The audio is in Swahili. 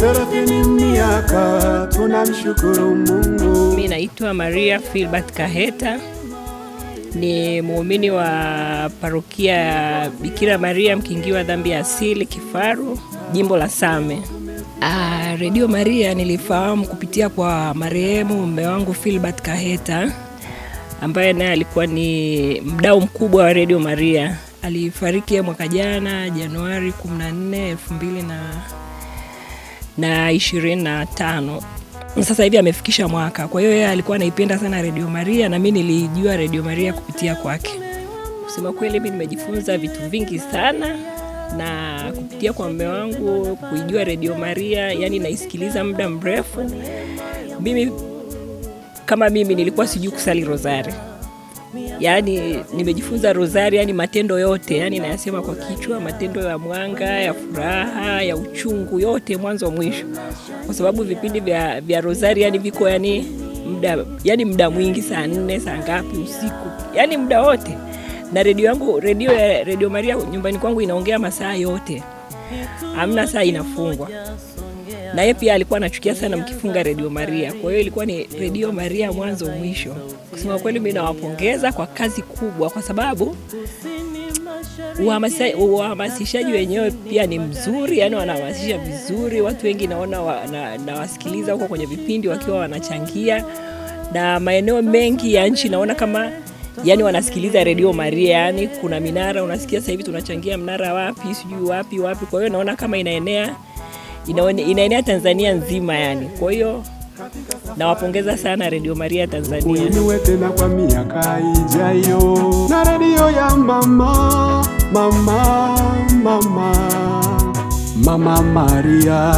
30 miaka tunamshukuru Mungu. Mimi naitwa Maria Filbert Kaheta, ni muumini wa parokia ya Bikira Maria Mkingiwa Dhambi ya Asili Kifaru, jimbo la Same. Radio Maria nilifahamu kupitia kwa marehemu mume wangu Filbert Kaheta, ambaye naye alikuwa ni mdau mkubwa wa Radio Maria. Alifariki mwaka jana Januari 14, 2025. Sasa hivi amefikisha mwaka. Kwa hiyo yeye alikuwa anaipenda sana Radio Maria na mimi nilijua Radio Maria kupitia kwake. Kusema kweli mimi nimejifunza vitu vingi sana na kupitia kwa mume wangu kuijua Radio Maria, yani naisikiliza muda mrefu. Mimi nilikuwa sijui kusali rozari. Yani nimejifunza rozari, yani matendo yote, yani nayasema kwa kichwa, matendo ya mwanga, ya furaha, ya uchungu, yote mwanzo mwisho. Kwa sababu vipindi vya rozari yani viko muda mwingi, saa 4, saa ngapi usiku, yani muda wote. Na Radio Maria nyumbani kwangu inaongea masaa yote. Hamna saa inafungwa. Na yeye pia alikuwa anachukia sana mkifunga Radio Maria. Kwa hiyo ilikuwa ni Radio Maria mwanzo mwisho. Kusema kweli mimi nawapongeza kwa kazi kubwa, kwa sababu uhamasishaji wenyewe pia ni mzuri, yani wanahamasisha vizuri. Watu wengi naona nawasikiliza huko kwenye vipindi wakiwa wanachangia, na maeneo mengi ya nchi naona kama yani wanasikiliza Radio Maria. Yani kuna minara unasikia sasa hivi tunachangia mnara wapi, sijui wapi. Kwa hiyo naona kama inaenea Tanzania nzima yani. Kwa hiyo nawapongeza sana Radio Maria Tanzania. Uinue tena kwa miaka ijayo na radio ya Mama Maria.